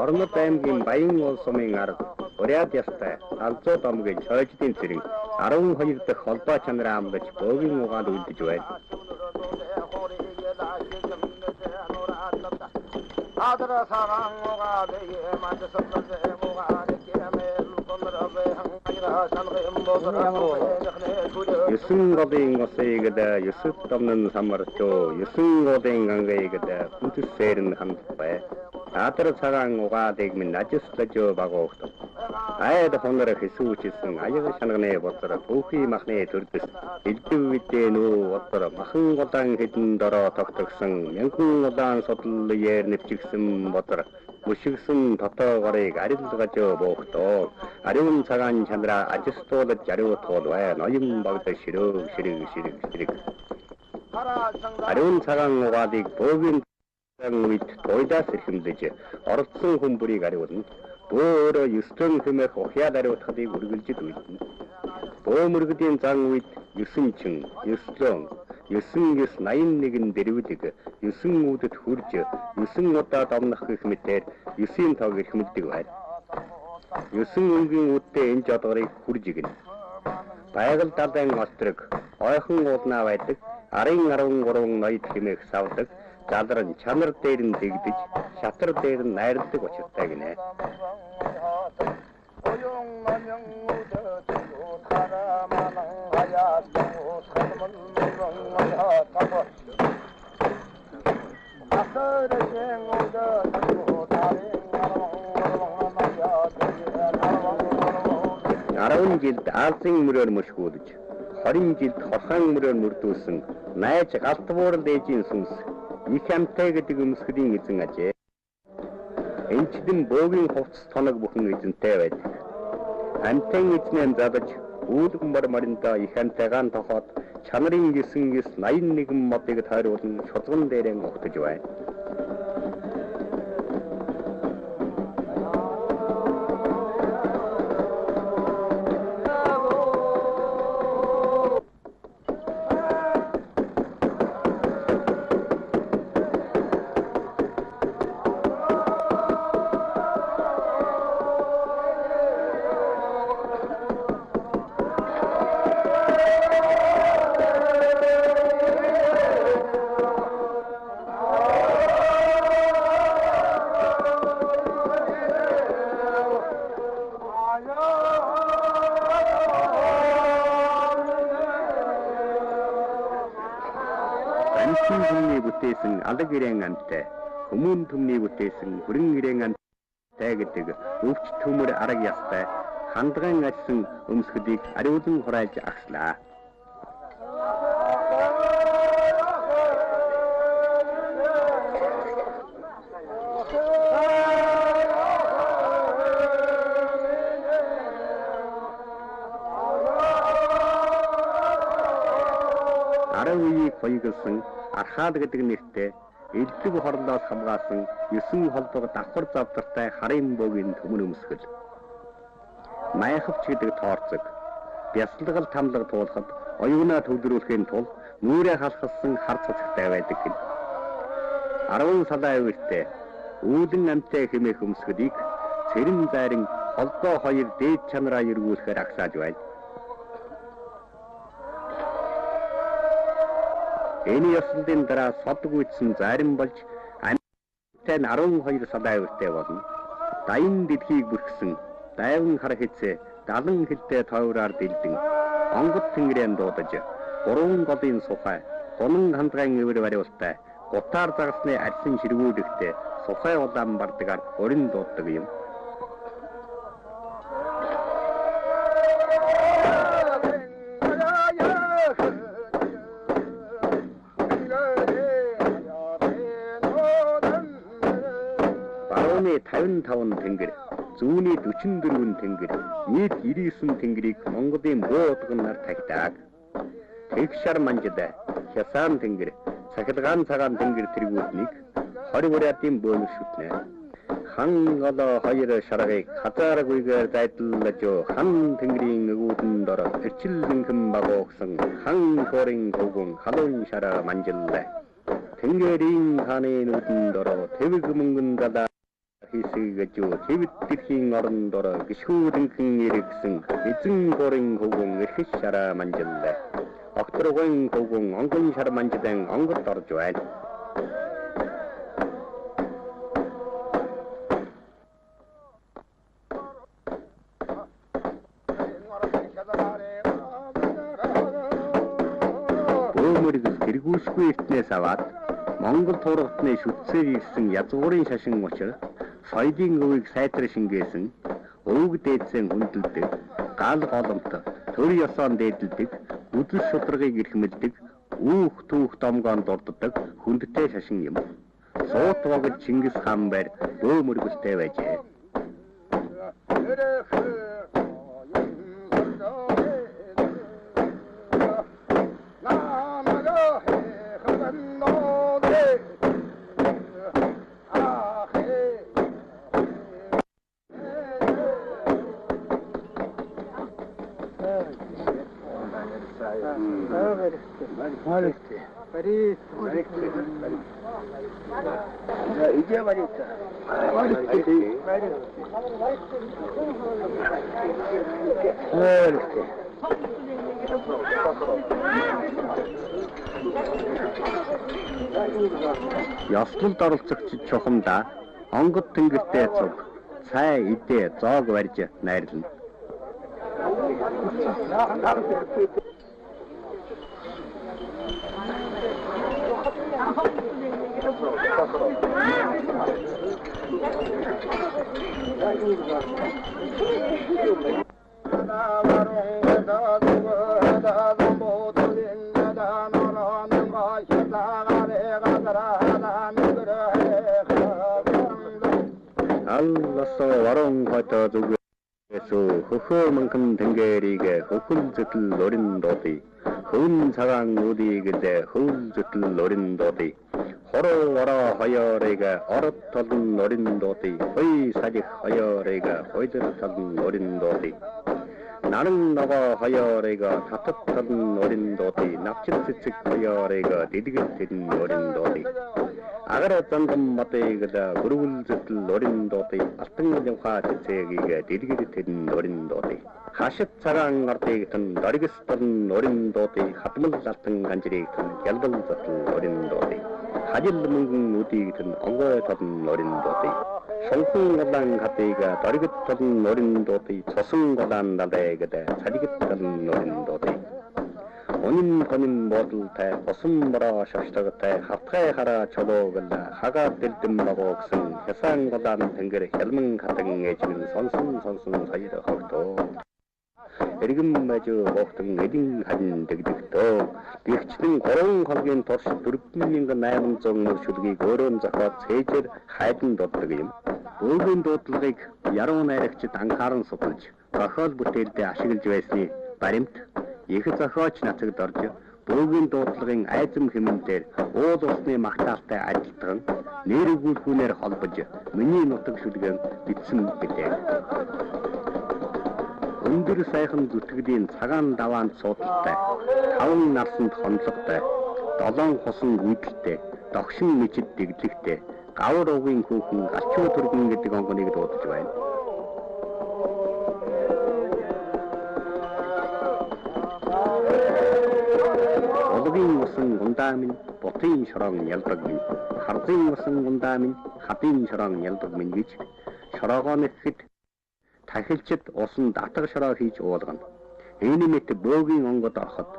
Орнот аймгийн Баян уул сумын арга Уряд ястай Алзуу домгийн Чойждын цэрэг 12 дахь холбоо чанараа амлаж бөөгийн угаанд үлдэж байна. Юсын голын осыйгд Юсүт домнын самарчоо Юсын голын ангайгд хүнсээр хамт бай. Адар цагаан угаадыг минь ажислаж багоогт. Айд хонор хэсүүчсэн аяга шанагны бодлоо түүхий махны төрдөс элдв үдээ нөө бодлоо махан голан хэдэн дороо тогтгсон мянган улаан судал яар нэвчгсэн бодлоо мушигсэн дотоогоорыг арилгаж боогтоо ариун цагаан чанараа ажистуулж ариутуул бай ноён багд ширэг ариун цагаан угаадыг бөөгийн үед тойлаас эрхэмлэж оролцсон хүмүүрийг ариулна. Бөөрө 9 хэмээх ухяал ариутгыг үргэлжид үйлдэнэ. Бөөмөргөдийн зан үед 9 чин, 9 81 дэрвдэг, 9 үүдэд хурж, 9 удаа домнох гэх мэтээр 9-ийн тог эрхэмлдэг байна. 9 өнгийн үүдтэй энэ жодгорыг хурж игнэ. Байгаль далайн острог, ойхон уулнаа байдаг, арын 13 ноёд хэмээх савдаг. Залар нь чанар дээр нь дэгдэж, шатар дээр нь найрладаг учиртай гинэ. Арван жилд Азийн мөрөөр мөшгүүлж, 20 жилд хорхон мөрөөр мөрдүүлсэн найз галтбуурал ээжийн сүнс их амтай гэдэг өмсгөлийн эзэн ажээ. Энчдэн бөөгийн хувцас тоног бүхэн эзэнтэй байдаг. Амтайн эзнээ задаж үүлгэн маринда их амтайгаан тохоод чанарын 981 модыг тойруулан шулган дээрээ угтаж байна. Алаг ирээн амтай, хүмүүн төмний бүтээсэн хүрэн ирээн амтай гэдэг өвч төмөр арга ястай хандган ажсан өмсгөлийг ариулан хураалж агслаа. Аравыг хоёрсон Архаад гэдэг нэртэй элдв хорлоос хамгаалсан 9 холбог давхар завдартай харын бөөгийн төмөр өмсгөл. Майхавч гэдэг тоорцог бясалгал тамлаг туулахад оюунаа төвлөрүүлэхийн тулд нүрээ халахсан хар цацагтай байдаг гин. 10 салаа үертэй үүлэн амтай хэмээх өмсгөлийг цэрэн зайран холбоо хоёр дээд чанараа эргүүлэхээр агсааж байна. Энэ ёслолын дараа содг үйдсэн зарим болж амтай 12 салаа үертэй болно. Даян дэлхийг бүрхсэн дайван хар хэцээ 70 хилтэй тойроор дэлдэн онгод тэнгэрийн дуудаж 3 голын сухай гунан хандгаан өвөр бариултай гутаар загасны арьсан ширгүүлэгтэй сухай улаан бардагаар өрн дууддаг юм. Барууны 55 тэнгэр, зүүнний 44 тэнгэр, нийт 99 тэнгэрийг Монголын буу удганаар тагтааг. Тэгшар манжид, Хясан тэнгэр, Цахилгаан цагаан тэнгэр тэргүүднийг 20 урядын бөөнөр шүтнэ. Хан голоо 2 шаргыг хазааргүйгээр зайдаллаж хан тэнгэрийн өгүүдэн дор эрчиллэнхэн багуугсан хан шуурын хөвгөн халуун шараа манжиллаа. Тэнгэрийн хааны нүдэн дор тэвэг мөнгөн далаа хийсгэж тэвэд дэлхийн орон дор гişгүүдэнхэн иргсэн эзэн шуурын хөвгөн эрхэс шараа манжиллаа. Окторгын хөвгөн онгон шар манжидан онгод орж байна. Тэргүүшгүй эртнээс аваад Монгол туургатны шүтсээр ирсэн язгуурын шашин учир соёлын өвийг сайдар шингээсэн өвөг дээдсэн хүндэлдэг гал голомт төр ёсоон дээдэлдэг үдэс шударгыг эрхмэлдэг үүх түүх домгоон дурддаг хүндтэй шашин юм. Суут богд Чингис хаан байр бөө мөргөлтэй байжээ. Ёслолд оролцогч чухамдаа онгод тэнгэртэй цуг цай идэ зоог барьж найрлана. Алласо варон хойто зүгээс хөхөө мөнгөн тэнгэрийг хөхөл зүтл өрн дуудъя. Хүн цагаан үдийгд хөл зүтл өрн дуудъя. Хороо ороо хоёрыг орот толн өрн дуудъя. Хой сажих хоёрыг хойдор толн өрн дуудъя. Наран ногоо хоёрыг татат толн өрн дуудъя. Навчит цэцэг хоёрыг дэдгэл тэн өрн дуудъя. Агаар зандам матыг гөрвөл зүтл өрн дуудъя. Алтан явха цэцэгийг дэдгэл тэн өрн дуудъя. Хашид цагаан ардыг тэн доргис толн өрн дуудъя. Хадмал алтан ганжрыг тэн гялбал зүтл өрн дуудъя. Хажил мөнгөн үдийг тэн онгой толн өрн дуудъя. Шонхон голан хатыг доргит толн өрн дуудъя. Цосон голан далайгд цалигт толн өрн дуудъя. Онин тонин бодолтой босон бороо шавштагтай хавтгай хараа чолоогл хагаа дэлдэм багоогсэн Хясан голан тэнгэр хялман хатан ээжмэн сонсон саяр хогтоо. Эргэм мажу бохтон эдин хадин дэгдэгтөө. Бигчлэн 3 хоногийн турш 4800 мөр шүлгийг өөрөө зохиод цээжээр хайдан дууддаг юм. Өвгийн дуудлагыг яруу найрагчид анхааран судалж зохиол бүтээлдээ ашиглаж байсны баримт их зохиоч нацагд орж бөөгийн дуудлагын айзам хэмнэлээр уул усны магтаалтай адилтган нэр өгүүлбүүнээр холбож миний нутаг шүлгэн бичсэн билээ. Өндөр сайхан зүтгэлийн цагаан даваанд суудалтай, 5 нарсанд хонлогтой, 7 хусан гүйдэлтэй, догшин мижид дэглэгтэй, гавар угийн хүүхэн галчуу түргэн гэдэг онгоныг дуудаж байна. Улгийн усан гундаа минь бутын шорон ялдаг минь, харзын усан гундаа минь хадын шорон ялдаг минь гэж шороогоо нэхэд тахилчид усанд атга шороо хийж уулгана. Энэ мэт бөөгийн онгод ороход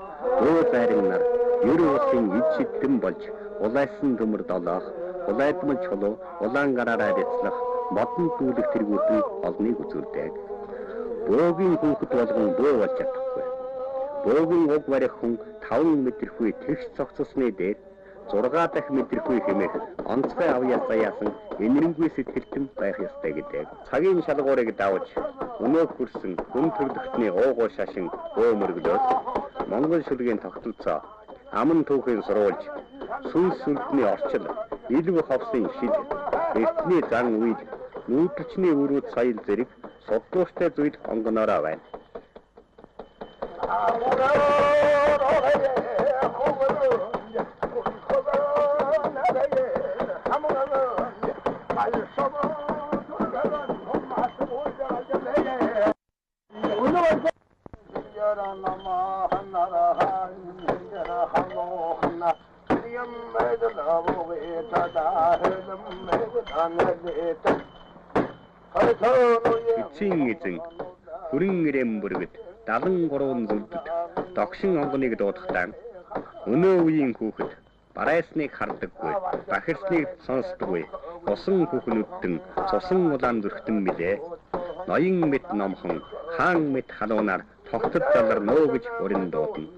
бөө зайрын нар Ер улсын эд шидтэн болж улайсан төмөр долоох, улайдмал чулуу, улаан гараараа дэцлэх, модон дүүлэх тэргүүтэн олныг үзүүлдэг. Бөөгийн хүүхэд болгон бөө болж чадахгүй. Бөөгийн уг барих хүн 5 метргүй тэгш цогцсны дээр 6 дахь метргүй хэмээх онцгой авьяас заяасан энэрэнгүй сэтгэлтэн байх ёстой гэдэг. Цагийн шалгуурыг давж өнөө хүрсэн хүн төрлөختний уугуул шашин бөөмөргөлөөс Монгол шүлгийн тогтолцоо аман түүхийн сурвалж сүнс сүлдний орчил илв ховсын шил эртний зан үед нүүдэлчний өрөөд соёл зэрэг содгууштай зүйл онгоноороо байна. Эцсийн эзэн хүрэн ирэм бүргэд 73 зүлдэд догшин онгоныг дуудахтаа өнөө үеийн хүүхэд барайсныг хардаггүй, бахирсныг сонсдоггүй, усан хүүхнүүдтэн цусан улаан зүрхтэн билээ. Ноён мэт номхон, хаан мэт халуунаар тогтод заларноо гэж өрн дуудана.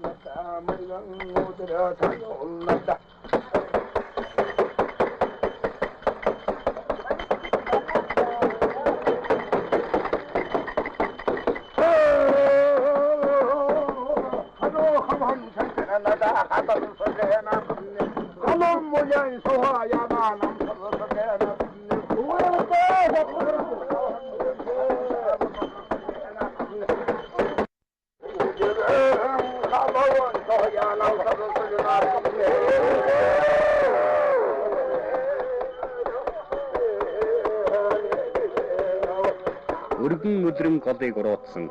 Өргөн өдрөн голыг уруутсан,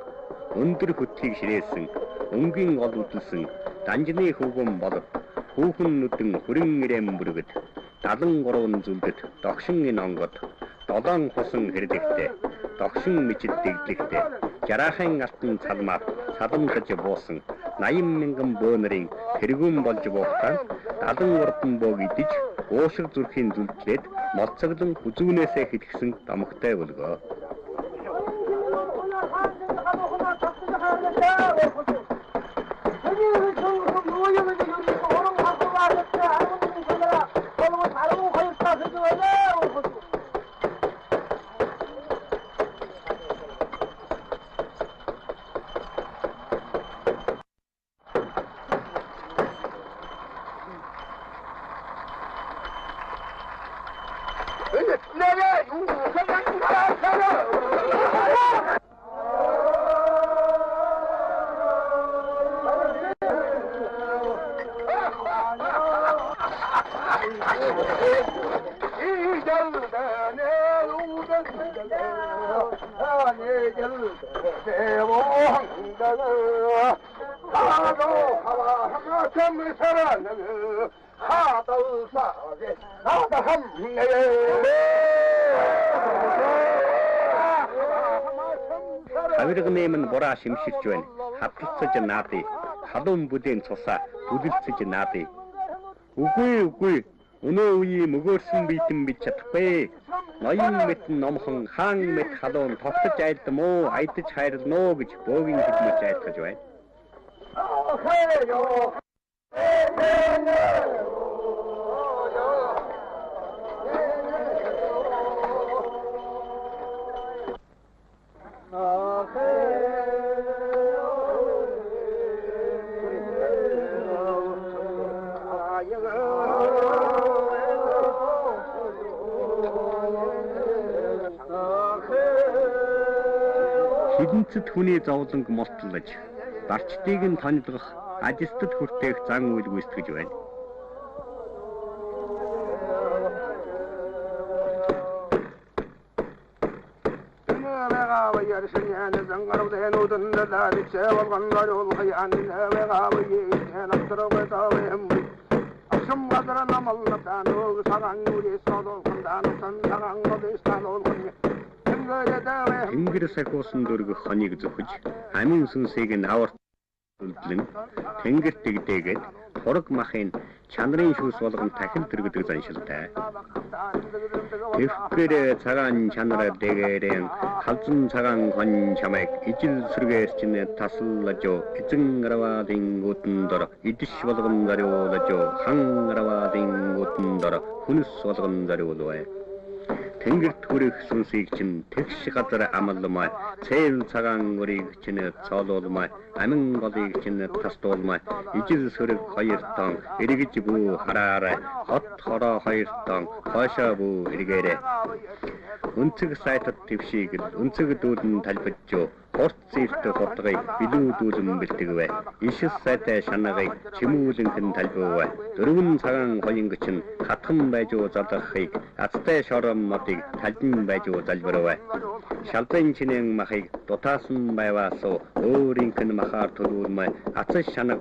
өндөр хөтгийг ширээсэн, өнгийн гол үдэлсэн, данжны хөвгөн болов, хүүхэн нүдэн хүрэн ирэм бүргэд, 73 зүлдэд догшин ин онгод, 7 хусан хэрдэгтэй, догшин мичид дэгдлэгтэй, жараахан алтан цалмаар саламдаж буусан, 80 мянган бөөнөрийн тэргүүн болж буухтаа 73 бөөг идэж, уушиг зүрхийн зүлдлээд, молцоглон хүзүүнээсээ хэтгсэн домогтой өлгөө. Хавиргнэм бораа шимширч байна. Хатгалцаж наадъя. Халуун бүлийн цусаа бүлэлцэж наадъя. Үгүй. Өнөө үеийн мөгөөрсөн биетэн бич чадахгүй. Ноён мэт номхон, хаан мэт халуун тогтож айлдмоо, айдаж хайрлноо гэж бөөгийн хэлмэж айлтгаж байна. Хилэнцэд хүний зовлонг мултлаж, барчдыг нь тонилгох, ажилтад хүртээх зан үйл гүйцэтгэж байна. Тэнгэр сахиусан дөргөх хоныг зөвхөж, амин сүнсийг нь аварт үлдлэн, тэнгэрт дэгдээгээд хураг махын чанарын шүүс болгон тахил дэргэдэг заншилтай. Тэвхгээр цагаан чанараа дэгээрэн халзан цагаан хон чамайг ижил сүргээр чинь таслаж эзэн араваадын гүтэн дор идиш болгон зариулаж хан араваадын гүтэн дор хүнс болгон зариулвэ. Тэнгэрт хүрэх сүнсийг чинь тэгш газар амалмай, цээл цагаан өрийг чинь цоолуулмай, амин голыг чинь тастуулмай, ижил сүрэг хоёр тон эргэж бүү хараарай, хот хороо хоёр тон хойшоо бүү эргээрэй. Өнцөг сайтад твшийг өнцөг дүүдэн талбажжуу, хурц зэрт хурдгыг билүүдүүлэн бэлтгэвэ. Ишс сайтай шанагыг чимүүлэнхэн талбивэ. Дөрвөн цагаан хоёнг чинь хатхан байжуу залгахыг азтай шором модыг талдин байжуу залбирвэ. Шалбын чинэн махыг дутаасан байваасуу өөрийнхэн махаар төлүүлмэ. Ацс шанаг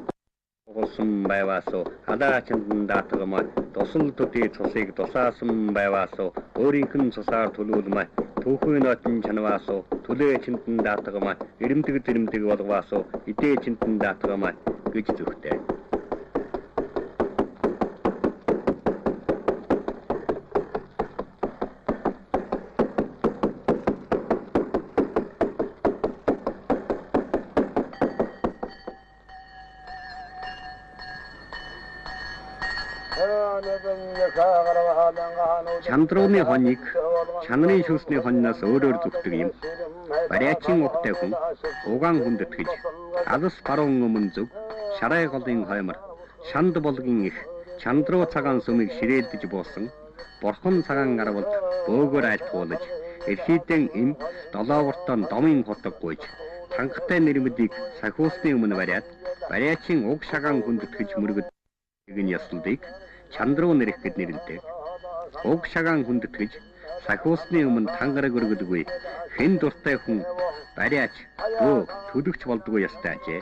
голсон байваасуу халаачнд даатгамай тусал төдий цусыг тусаасан байваасуу өөрийнхэн цусаар төлүүлмэ. Түүхэн нотон чанаваасуу түлээ чинтэн даатгамай ирэмдэг зэрэмдэг болгоосуу идээ чинтэн даатгамай гэж зүгтээ. Чандрууны хоныг чанарын шүүсний хонноос өөрөөр зүгтдэг юм. Бариачин ухтай хүн угаан хүндэтгэж алс баруун өмнө зүг шарай голын хоймор шанд болгон их чандруу цагаан сүмийг ширээлдэж буусан борхон цагаан гарвалд бөөгөр айлтгуулж эрхийдэн им долоовортон домын хотог гуйж танхтай нэрмэдийг сахиусны өмнө бариад бариачин уг шагаан хүндэтгэж мөргөд гин ясалдыг чандруу нэрх гэд нэрлэдэг. Уг шагаан хүндэтгэж сахиусны өмнө тангараг өргөдөггүй хэн дуртай хүн бариач өө төлөгч болдгоо ястай ажээ.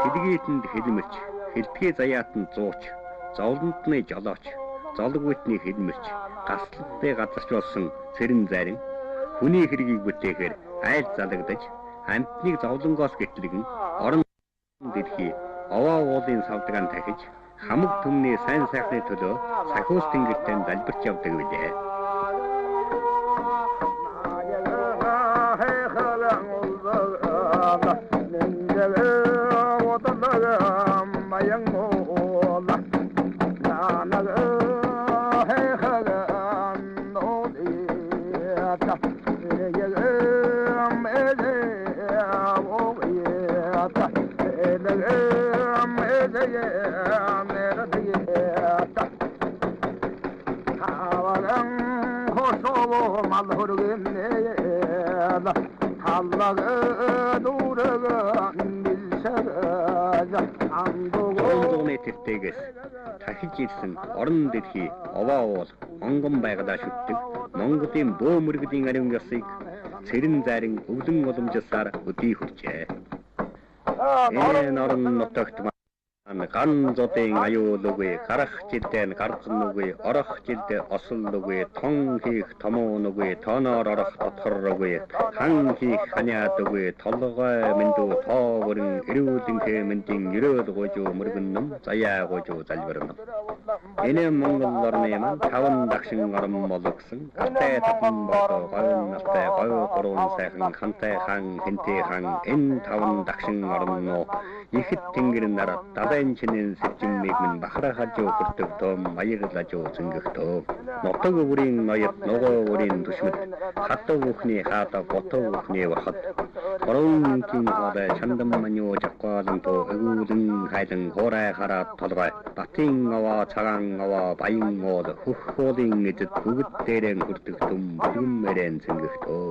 Хэдгээтэнд хэлмэрч, хэлтгээ заяатанд зууч, зовлондны жолооч, золгүйтний хэлмэрч, гаслалтай газарчулсан цэрэн зарин, хүний хэргийг бүтээхээр айл залагдаж, амьтныг зовлонгоос гэтлэгэн, орон дэлхий, овоо уулын савдгаан тахиж, хамаг түмний сайн сайхны төлөө сахиус тэнгэртэн залбирч явдаг билээ. Золдууны тэртээс тахиж ирсэн орон дэлхий овоо уул онгон байгалаа шүтдэг Монголын бөөмөргөдийн ариун ёсыг цэрэн зарин өвлөн уламжсаар өдий хүрчээ. Энэ орон нутагт ган зодын аюулгүй гарах жилдээ гарцнуугүй орох жилдээ ослуугүй тон хийх томоонуугүй тооноор орох дотхороогүй хан хийх ханиадгүй толгой мэндүү тооврын эрүүлэнхэ мэндийн ерөөл гожуу мөргөн ном заяа гожуу залбирна. Энэ Монгол орны маань таван дагшин орон болгосон гартай татан бото гойн настай гой гурван сайхан хантай хаан хинтэй хаан энэ таван дагшин орно ихэд тэнгэр нар далайн чинэн сэтжиммиг минь бахара хажуу хүртэг том маяглажуу зөнгөхтөө нутаг өврийн ноёд ногоо өврийн түшмэд хатуу бүхний хаата готоо бүхний вахад боронкин хоолой чандам маньо жаккааланто эгүүлэн хайлан хоорай хараад толгой батын аваа цагаан аваа баян ууд хөх хоолын эдэд бүгд дээрэн хүртэг том бүгэн мэрэн зөнгөхтөө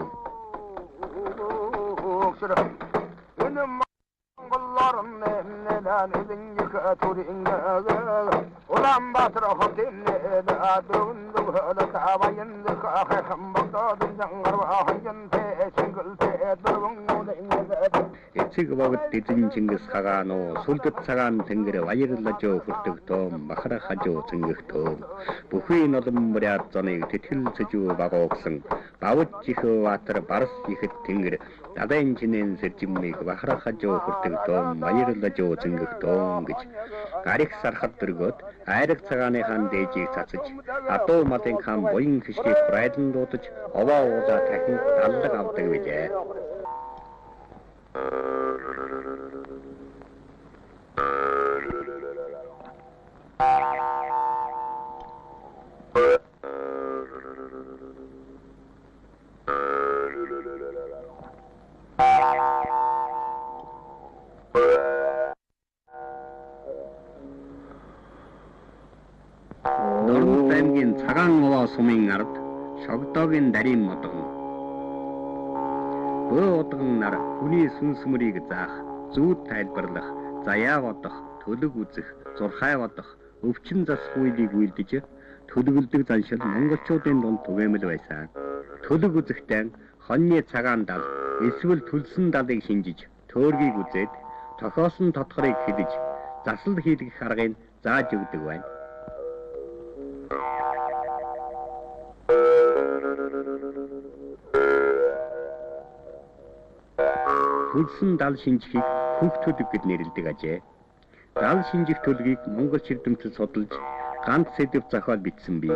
Эцэг богд эзэн Чингис хаан уу сүлдэт цагаан тэнгэр баярлаж хүртэгтөө махарахаж зөнгөгтөө бүхий noloн мөряд зоныг тэтгэлцэж багоогсон бавж их ватар барс ихэд тэнгэр далайн чинэн сэржиммийг бахарахаж хүртэгтөө баярлаж зөнгөгтөө гэж гарих сархад дөргөөд айраг цагааныхан дээжийг цацаж адуу малын хаан буян хишгийг прайдан дуудаж овоо уулаа дахин даллаг авдаг bijээ. Нормбаймгийн цагаан овоо сумын ард шогдоогийн дарийн модон бөө удган нар хүний сүнс мөрийг заах, зүүд тайлбарлах, заяа бодох, төлөг үзэх, зурхай бодох, өвчин засах үйлийг үйлдэж төлөвлөдөг заншил монголчуудын дунд түгээмэл байсан. Төлөг үзэхдээ хоньны цагаан дал, эсвэл төлсөн далыг шинжиж, төөргийг үзээд, тохиосон тодхорыг хэлж, засал хийлгэх аргыг зааж өгдөг байна. Төлсөн дал шинжихийг хөх төлөг гэж нэрлэдэг ажээ. Дал шинжих төлгийг монгол ширдэмтэд судалж ганц сэдв зохиол бичсэн бий.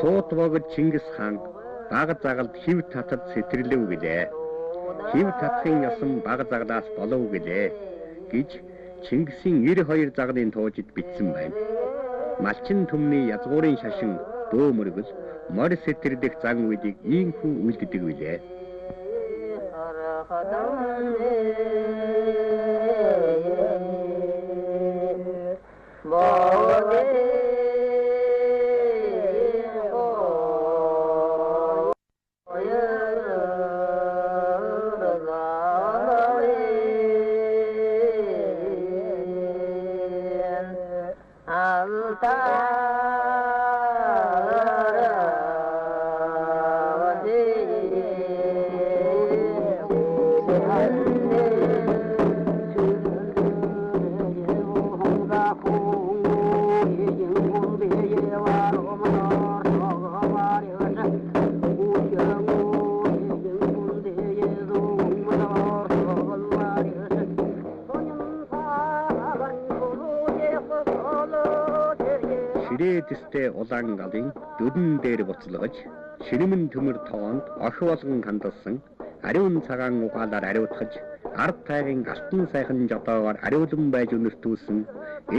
Суут богд Чингис хаан бага загалд хив татад сэтэрлэв гэлээ. Хив татхын ясан бага загалаас болов гэлээ гэж Чингисийн 92 загалын туужид бичсэн байна. Малчин төмний язгуурын шашин бөө мөргөл морь сэтэрлэх зан үйлийг ийхүү үлддэг билээ. Ширээдстэй улаан галын дөрөн дээр буцалгаж, шинэмэн төмөр тоонд охи болгон хандсан ариун цагаан угаалаар ариутгаж, ард тайгын алтан сайхан жодоогоор ариулан байж өнөртүүлсэн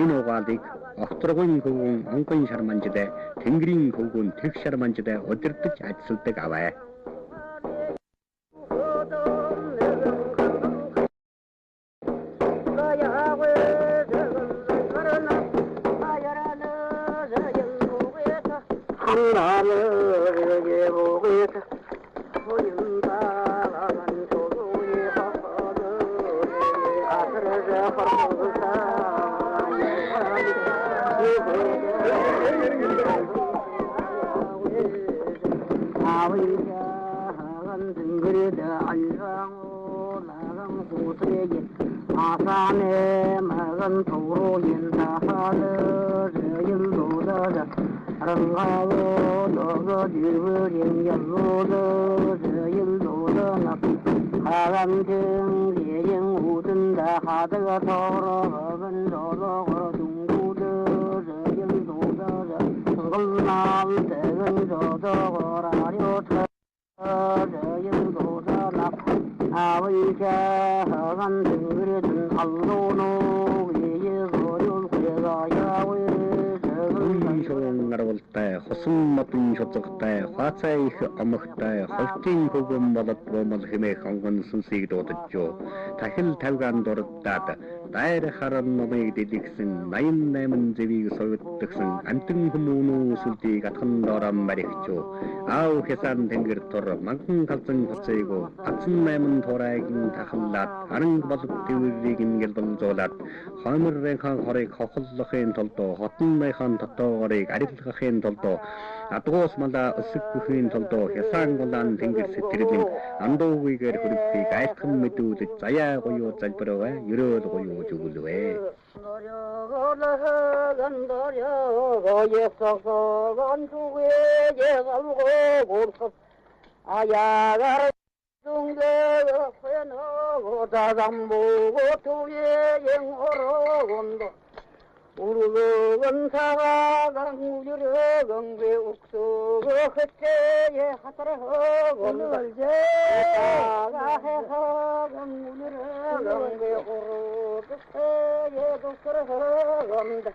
энэ угаалыг огторгын хөвгөн онгон шарманжид, тэнгэрийн хөвгөн тэг шарманжид удирдах ажилладаг аваа. Нарвалтай, хосон модын шуцагтай, хаацай их омогтой, ховтын хөвгөн болоод бомол хэмээх онгон сүнсийг дуудаж юу. Тахил тавгаан дурдаад дайр харан номыг дэлгсэн 88 зэвийг соёддгсэн амтэн хүмүүнүү сүлдийг атхан доороо марихчуу. Аав хэсан тэнгэр тур манган галзан хоцойгоо атсан 8 турайгийн тахаллаад харан болог тэрийг ингэлбэлзуулаад хойморынхан хорыг хохоллохын тулд хотонныхан дотоогоорыг арилгахын тулд адгуус мала өсөг бүхийн тулд хэсан гулаан тэнгэр сэтгэлийн андуугүйгээр хөрөвхийг айлтхан мэдүүлж заяа гоёо залбираа ерөөл гоёо зүгэлвэ. 아야가를 중대가 회너고 자장보고 두에 영호로 온다 우르건 사가 우르르 경배 옥수고 흑제에 하트를 온다 사가 해가 우르르 경배 오르득제에 독수를 온다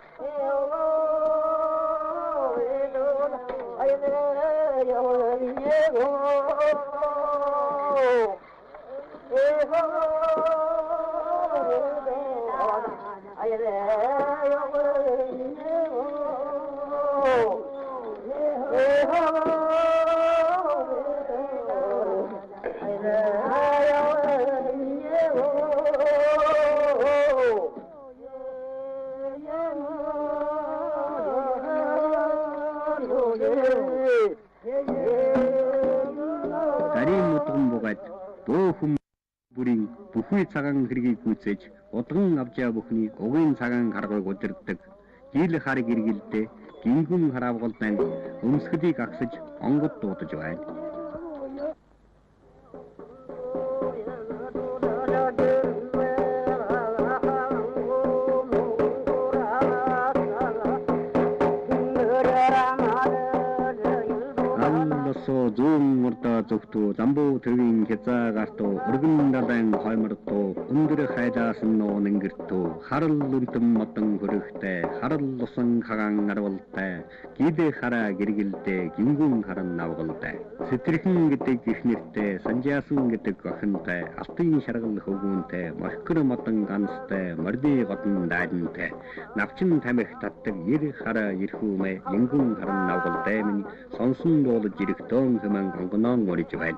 Бөөхөн бүрийн бүхий цагаан хэргийг гүйцээж удган авч яа бүхний угийн цагаан харгыг удирддаг жил харыг иргэлдээ гингүн хараавгалдан өмсгөлийг агсаж онгод дуудаж байна. Зүүн урдаа зөвхтөө замбуу төвийн хязаагартуу өргөн далайн хоймордоо өндөр хайдаасан нуун ингэртөө харал үнтэн модон хөрөхтэй харал усан хагаан нарвалтай гидэ хараа гэргэлдээ гингүн харан навгалтай сэтэрхэн гэдэг их нэртэй санжаасан гэдэг охинтой алтын шаргал хөвгүүнтэй моркор модон ганцтай морди годон дайдантай навчин тамих татдаг ир хараа ирхүүмэ гингүн харан навгалтай минь сонсон дуулж ирэхтэн хэмээн онгоноон уриж байна.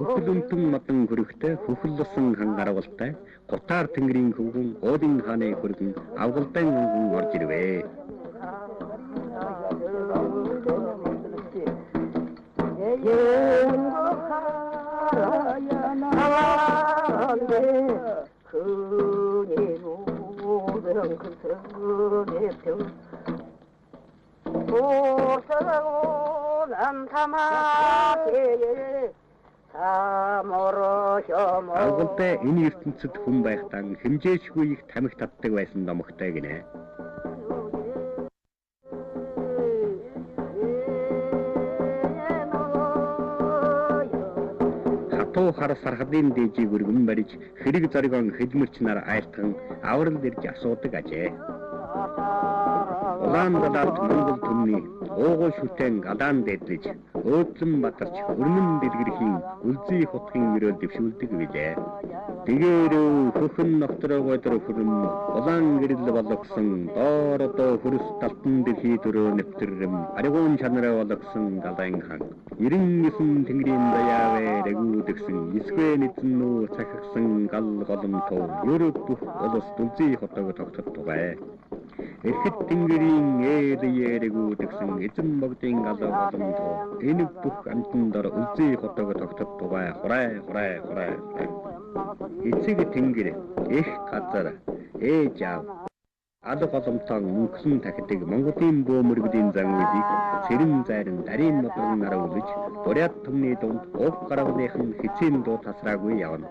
Хүлэмтэн модон хөрөхтэй хөхөлсөн хангаравалтай гутаар тэнгэрийн хөвгөн уудын хааны хөргөн авгалдан өнгөн орж ирвэ. Авгалтай энэ ертөнцид хүн байхдаа хэмжээшгүй их тамхи татдаг байсан номогтой гинэ. Хатуу хар сархадын дээжийг өргөн бариж хэрэг зоригон хэлмэрч нар айлтхан аврал ирж асуудаг ажээ. Улаан гадаад Монгол түмний уугуй шүтэн гадаан дэдлэж өөдлөн батарч өрмөн дэлгэрхийн үлзий хутгийн өрөөл дэвшүүлдэг билээ. Тэгээрөө хөхөн нохтороо өдөр хөрөм улаан гэрэл болгосон доороо хөрс талтан дэлхий төрөө нэвтрэм аригуун чанараа болгосон галайн хан 99 тэнгэрийн даяавэ рэгүүдгсэн эсвэ нэзэн цахигсан гал голомтоо ерөв бүх улс үлзий хотог тогтод тугай. Эрхэт тэнгэрийн ээлэгүүдгсэн эзэн богдын галаа боломтоо энийг бүх амтан дор үлзий хотог тогтод тугай хурай. Эцэг тэнгэр их газар ээж аав алга голомтон мөнхсөн тахидаг Монголын бөөмөргөдийн зан үйлийг сэрэн зайран дарийн модрон нараа үлж буряд түмний дунд уг гаргуулынхан хэцийн дуу тасраагүй явна.